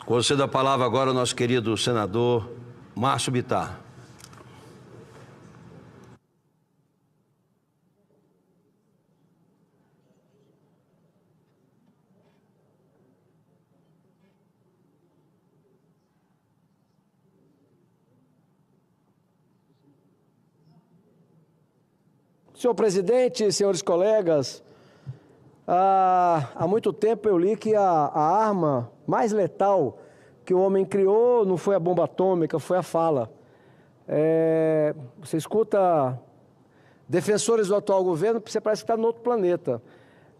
Concedo a palavra agora ao nosso querido senador Márcio Bittar. Senhor presidente, senhores colegas, há muito tempo eu li que a arma mais letal que o homem criou não foi a bomba atômica, foi a fala. Você escuta defensores do atual governo, você parece que está em outro planeta.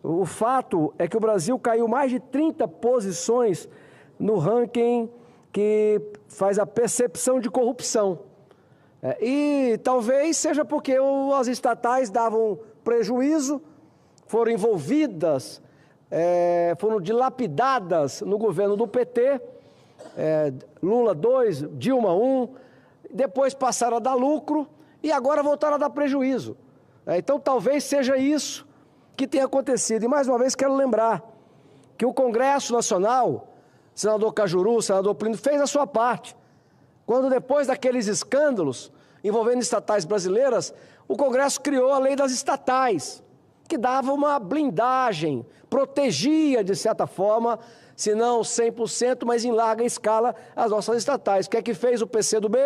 O fato é que o Brasil caiu mais de 30 posições no ranking que faz a percepção de corrupção. E talvez seja porque as estatais davam prejuízo, foram envolvidas, foram dilapidadas no governo do PT, Lula 2, Dilma 1, depois passaram a dar lucro e agora voltaram a dar prejuízo. Então talvez seja isso que tenha acontecido. E mais uma vez quero lembrar que o Congresso Nacional, senador Cajuru, senador Plínio, fez a sua parte. Quando depois daqueles escândalos envolvendo estatais brasileiras, o Congresso criou a lei das estatais, que dava uma blindagem, protegia de certa forma, se não 100%, mas em larga escala, as nossas estatais. O que é que fez o PCdoB?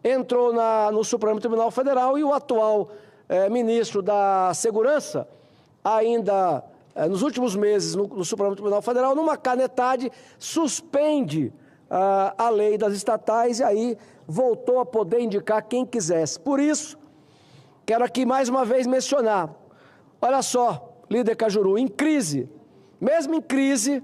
Entrou no Supremo Tribunal Federal e o atual ministro da Segurança, ainda nos últimos meses no Supremo Tribunal Federal, numa canetada, suspende a lei das estatais e aí voltou a poder indicar quem quisesse. Por isso, quero aqui mais uma vez mencionar, olha só, líder Cajuru, em crise, mesmo em crise,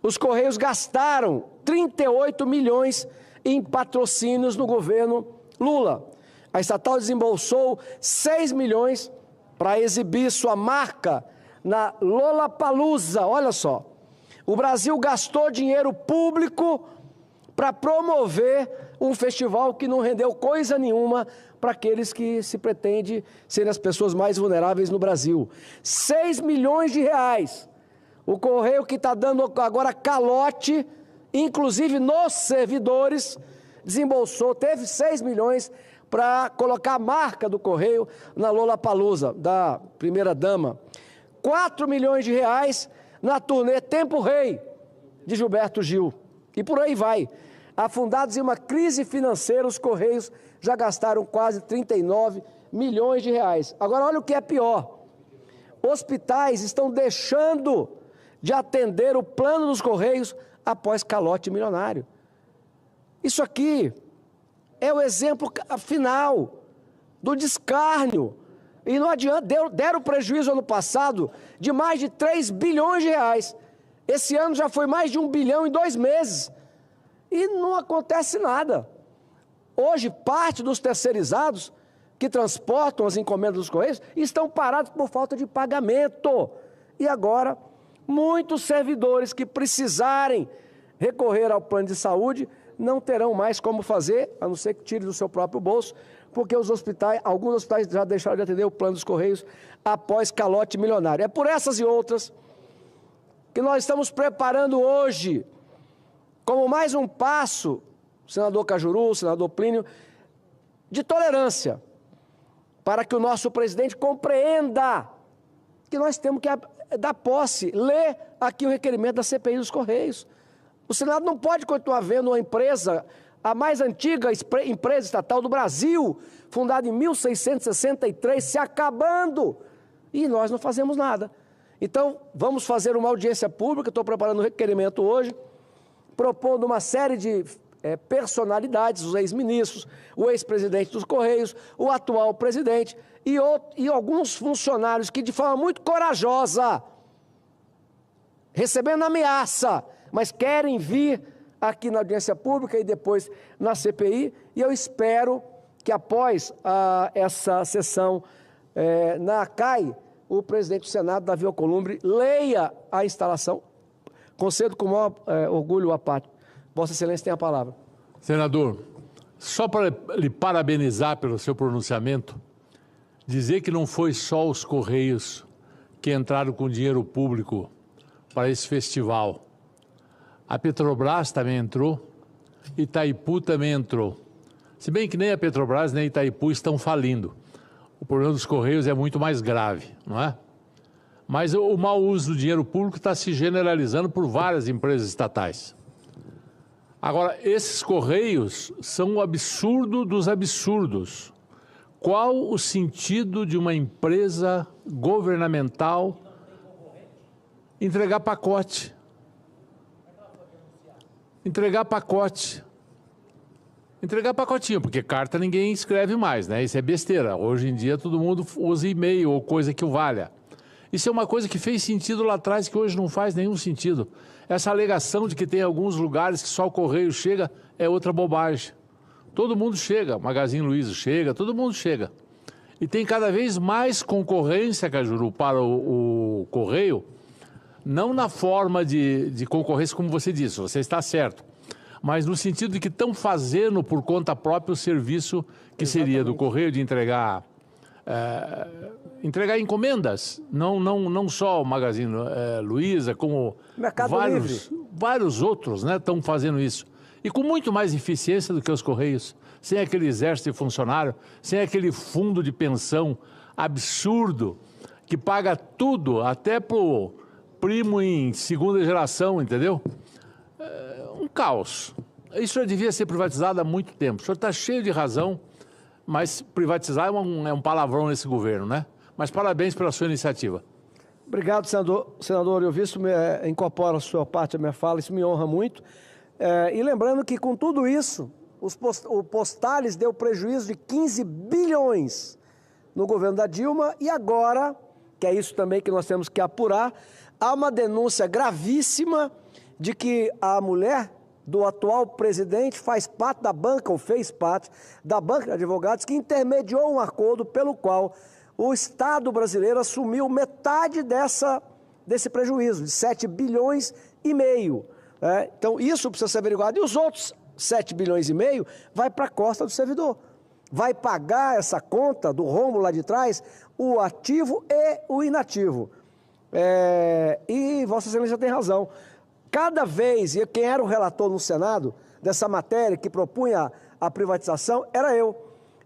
os Correios gastaram 38 milhões em patrocínios no governo Lula. A estatal desembolsou 6 milhões para exibir sua marca na Lollapalooza, olha só. O Brasil gastou dinheiro público para promover um festival que não rendeu coisa nenhuma para aqueles que se pretende serem as pessoas mais vulneráveis no Brasil. 6 milhões de reais. O Correio que está dando agora calote, inclusive nos servidores, desembolsou, teve 6 milhões para colocar a marca do Correio na Lollapalooza, da primeira-dama. 4 milhões de reais na turnê Tempo Rei, de Gilberto Gil. E por aí vai. Afundados em uma crise financeira, os Correios já gastaram quase 39 milhões de reais. Agora, olha o que é pior. Hospitais estão deixando de atender o plano dos Correios após calote milionário. Isso aqui é o exemplo final do descárnio. E não adianta, deram prejuízo ano passado de mais de 3 bilhões de reais. Esse ano já foi mais de 1 bilhão em 2 meses. E não acontece nada. Hoje, parte dos terceirizados que transportam as encomendas dos Correios estão parados por falta de pagamento. E agora, muitos servidores que precisarem recorrer ao plano de saúde não terão mais como fazer, a não ser que tire do seu próprio bolso, porque alguns hospitais já deixaram de atender o plano dos Correios após calote milionário. É por essas e outras que nós estamos preparando hoje, como mais um passo, senador Cajuru, senador Plínio, de tolerância, para que o nosso presidente compreenda que nós temos que dar posse, ler aqui o requerimento da CPI dos Correios. O Senado não pode continuar vendo uma empresa, a mais antiga empresa estatal do Brasil, fundada em 1663, se acabando, e nós não fazemos nada. Então, vamos fazer uma audiência pública, estou preparando um requerimento hoje, propondo uma série de personalidades, os ex-ministros, o ex-presidente dos Correios, o atual presidente e alguns funcionários que de forma muito corajosa, recebendo ameaça, mas querem vir aqui na audiência pública e depois na CPI, e eu espero que após essa sessão na CAI, o presidente do Senado, Davi Alcolumbre, leia a instalação. Concedo com o maior orgulho à parte. Vossa Excelência tem a palavra. Senador, só para lhe parabenizar pelo seu pronunciamento, dizer que não foi só os Correios que entraram com dinheiro público para esse festival. A Petrobras também entrou, Itaipu também entrou. Se bem que nem a Petrobras nem a Itaipu estão falindo. O problema dos Correios é muito mais grave, não é? Mas o mau uso do dinheiro público está se generalizando por várias empresas estatais. Agora, esses Correios são o absurdo dos absurdos. Qual o sentido de uma empresa governamental entregar pacote? Entregar pacote. Entregar pacotinho, porque carta ninguém escreve mais, né? Isso é besteira. Hoje em dia todo mundo usa e-mail ou coisa que o valha. Isso é uma coisa que fez sentido lá atrás, que hoje não faz nenhum sentido. Essa alegação de que tem alguns lugares que só o correio chega é outra bobagem. Todo mundo chega, Magazine Luiza chega, todo mundo chega. E tem cada vez mais concorrência, Cajuru, para o correio, não na forma de concorrência, como você disse, você está certo, mas no sentido de que estão fazendo por conta própria o serviço que seria do correio de entregar encomendas, não só o Magazine Luiza, como vários outros, né, estão fazendo isso. E com muito mais eficiência do que os Correios, sem aquele exército de funcionário, sem aquele fundo de pensão absurdo, que paga tudo, até pro primo em segunda geração, entendeu? Um caos. Isso já devia ser privatizado há muito tempo. O senhor está cheio de razão, mas privatizar é um palavrão nesse governo, né? Mas parabéns pela sua iniciativa. Obrigado, senador. Eu vi isso, incorpora a sua parte à minha fala, isso me honra muito. E lembrando que com tudo isso, o Postales deu prejuízo de 15 bilhões no governo da Dilma e agora, que é isso também que nós temos que apurar, há uma denúncia gravíssima de que a mulher do atual presidente faz parte da banca, ou fez parte da banca de advogados, que intermediou um acordo pelo qual o Estado brasileiro assumiu metade desse prejuízo, de 7 bilhões e meio. Então, isso precisa ser averiguado. E os outros 7 bilhões e meio vai para a costa do servidor. Vai pagar essa conta do rombo lá de trás, o ativo e o inativo. E Vossa Excelência tem razão. Cada vez, e quem era o relator no Senado dessa matéria que propunha a privatização, era eu.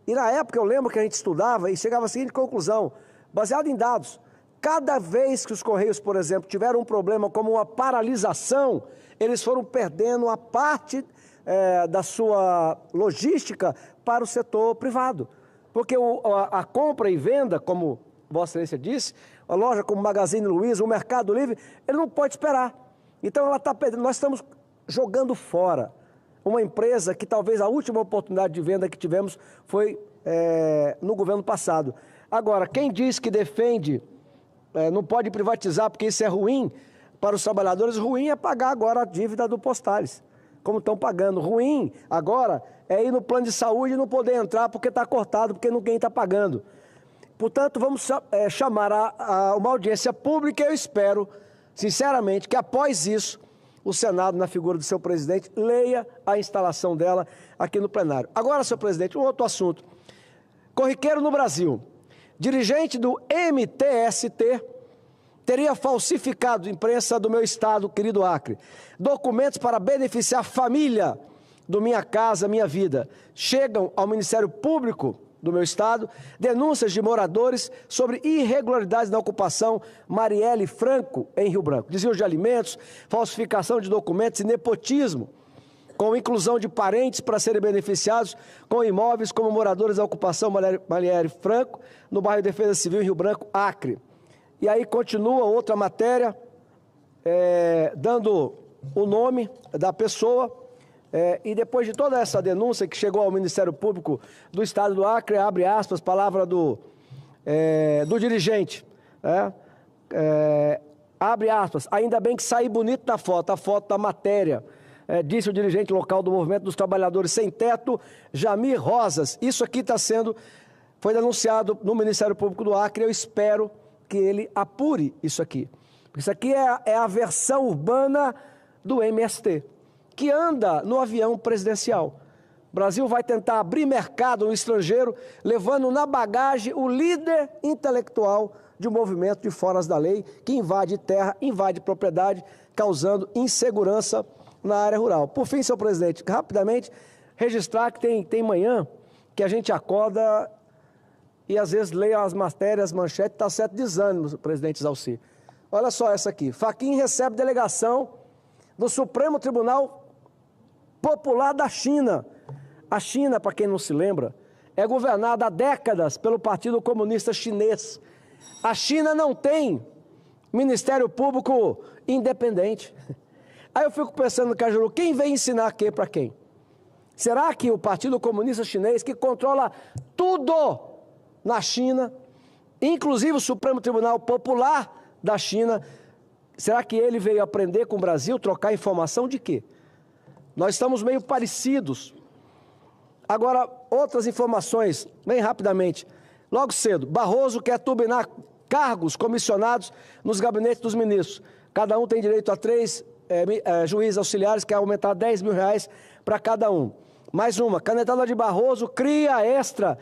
E na época eu lembro que a gente estudava e chegava à seguinte conclusão, baseado em dados. Cada vez que os Correios, por exemplo, tiveram um problema como uma paralisação, eles foram perdendo a parte da sua logística para o setor privado. Porque a compra e venda, como Vossa Excelência disse, a loja como Magazine Luiza, o Mercado Livre, ele não pode esperar. Então ela está perdendo, nós estamos jogando fora uma empresa que talvez a última oportunidade de venda que tivemos foi no governo passado. Agora, quem diz que defende, não pode privatizar porque isso é ruim para os trabalhadores, ruim é pagar agora a dívida do Postales, como estão pagando. Ruim agora é ir no plano de saúde e não poder entrar porque está cortado, porque ninguém está pagando. Portanto, vamos chamar uma audiência pública e eu espero, sinceramente, que após isso, o Senado, na figura do seu presidente, leia a instalação dela aqui no plenário. Agora, senhor presidente, um outro assunto. Corriqueiro no Brasil, dirigente do MTST, teria falsificado imprensa do meu estado, querido Acre, documentos para beneficiar a família do Minha Casa Minha Vida. Chegam ao Ministério Público do meu estado denúncias de moradores sobre irregularidades na ocupação Marielle Franco, em Rio Branco. Desvio de alimentos, falsificação de documentos e nepotismo, com inclusão de parentes para serem beneficiados com imóveis como moradores da ocupação Marielle Franco, no bairro Defesa Civil, em Rio Branco, Acre. E aí continua outra matéria, dando o nome da pessoa, e depois de toda essa denúncia que chegou ao Ministério Público do Estado do Acre, abre aspas, palavra do dirigente, abre aspas, ainda bem que saí bonito na foto, a foto da matéria, disse o dirigente local do Movimento dos Trabalhadores Sem Teto, Jamir Rosas. Isso aqui foi denunciado no Ministério Público do Acre, eu espero que ele apure isso aqui. Isso aqui é a versão urbana do MST, que anda no avião presidencial. O Brasil vai tentar abrir mercado no estrangeiro, levando na bagagem o líder intelectual de um movimento de foras da lei, que invade terra, invade propriedade, causando insegurança na área rural. Por fim, senhor presidente, rapidamente, registrar que tem manhã que a gente acorda e às vezes lê as matérias, manchetes, está certo desânimo, presidente Zalci. Olha só essa aqui. Fachin recebe delegação do Supremo Tribunal Popular da China. A China, para quem não se lembra, é governada há décadas pelo Partido Comunista Chinês. A China não tem Ministério Público independente. Aí eu fico pensando, Cajuru, quem vem ensinar o quê para quem? Será que o Partido Comunista Chinês, que controla tudo na China, inclusive o Supremo Tribunal Popular da China, será que ele veio aprender com o Brasil, trocar informação de quê? Nós estamos meio parecidos. Agora, outras informações, bem rapidamente. Logo cedo, Barroso quer turbinar cargos comissionados nos gabinetes dos ministros. Cada um tem direito a 3 juízes auxiliares, quer aumentar R$10 mil para cada um. Mais uma, canetada de Barroso cria extra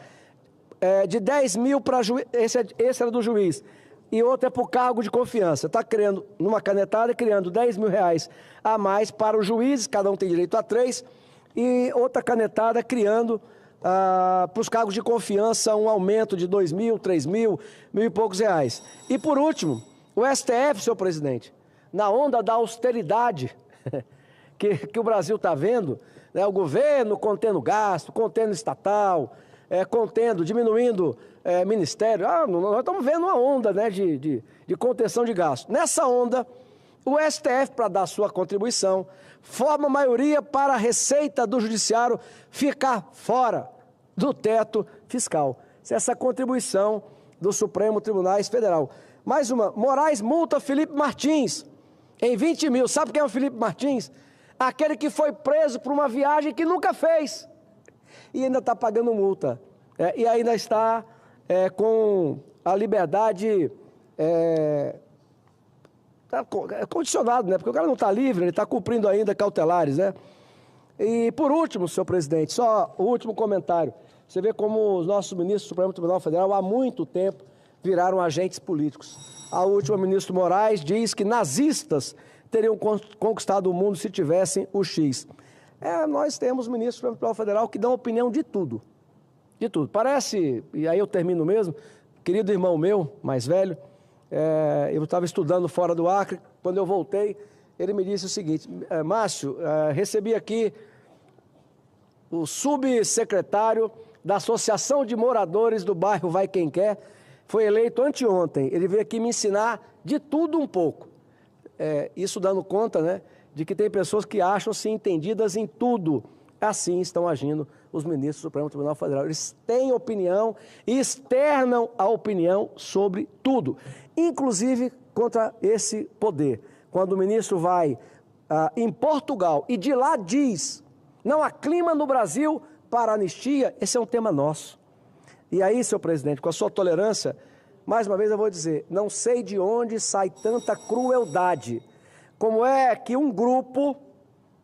de 10 mil para juiz, esse era do juiz, e outra é para o cargo de confiança. Está criando, numa canetada, criando R$10 mil a mais para os juízes, cada um tem direito a 3, e outra canetada criando para os cargos de confiança um aumento de 2 mil, 3 mil, mil e poucos reais. E por último, o STF, senhor presidente, na onda da austeridade que o Brasil está vendo, né, o governo contendo gasto, contendo estatal, diminuindo ministério. Nós estamos vendo uma onda, né, de contenção de gasto. Nessa onda, o STF, para dar sua contribuição, forma maioria para a Receita do Judiciário ficar fora do teto fiscal. Essa contribuição do Supremo Tribunal Federal. Mais uma, Moraes multa Felipe Martins em 20 mil. Sabe quem é o Felipe Martins? Aquele que foi preso por uma viagem que nunca fez e ainda está pagando multa. E ainda está com a liberdade condicionado, né? Porque o cara não está livre, ele está cumprindo ainda cautelares, né? E por último, senhor presidente, só o último comentário. Você vê como os nossos ministros do Supremo Tribunal Federal há muito tempo viraram agentes políticos. A última, ministro Moraes, diz que nazistas teriam conquistado o mundo se tivessem o X. Nós temos ministros do Supremo Tribunal Federal que dão opinião de tudo. De tudo. Parece, e aí eu termino mesmo, querido irmão meu, mais velho, eu estava estudando fora do Acre, quando eu voltei, ele me disse o seguinte: Márcio, recebi aqui o subsecretário da Associação de Moradores do bairro Vai Quem Quer, foi eleito anteontem, ele veio aqui me ensinar de tudo um pouco. Isso dando conta, né, de que tem pessoas que acham-se entendidas em tudo. Assim estão agindo os ministros do Supremo Tribunal Federal. Eles têm opinião e externam a opinião sobre tudo, inclusive contra esse poder. Quando o ministro vai em Portugal e de lá diz, não há clima no Brasil para anistia, esse é um tema nosso. E aí, senhor presidente, com a sua tolerância, mais uma vez eu vou dizer, não sei de onde sai tanta crueldade. Como é que um grupo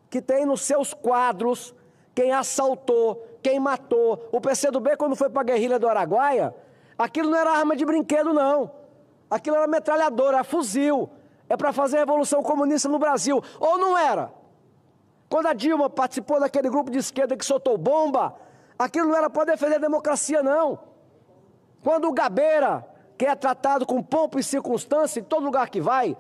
que tem nos seus quadros quem assaltou, quem matou, o PCdoB quando foi para a guerrilha do Araguaia, aquilo não era arma de brinquedo não, aquilo era metralhadora, era fuzil, para fazer a revolução comunista no Brasil, ou não era? Quando a Dilma participou daquele grupo de esquerda que soltou bomba, aquilo não era para defender a democracia não. Quando o Gabeira, que é tratado com pompa e circunstância em todo lugar que vai,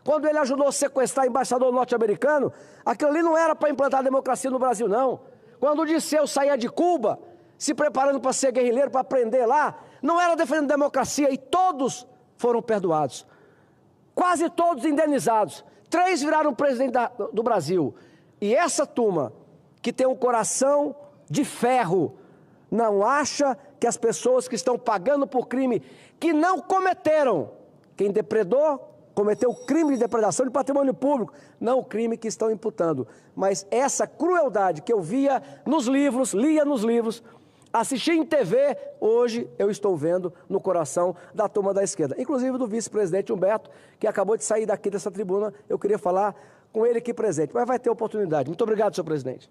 quando ele ajudou a sequestrar o embaixador norte-americano, aquilo ali não era para implantar a democracia no Brasil não. Quando o Dirceu saía de Cuba, se preparando para ser guerrilheiro, para prender lá, não era defendendo a democracia, e todos foram perdoados. Quase todos indenizados. 3 viraram presidente do Brasil. E essa turma, que tem um coração de ferro, não acha que as pessoas que estão pagando por crime que não cometeram, quem depredou, cometeu crime de depredação de patrimônio público, não o crime que estão imputando. Mas essa crueldade que eu via nos livros, lia nos livros, assisti em TV, hoje eu estou vendo no coração da turma da esquerda. Inclusive do vice-presidente Humberto, que acabou de sair daqui dessa tribuna, eu queria falar com ele aqui presente, mas vai ter oportunidade. Muito obrigado, senhor presidente.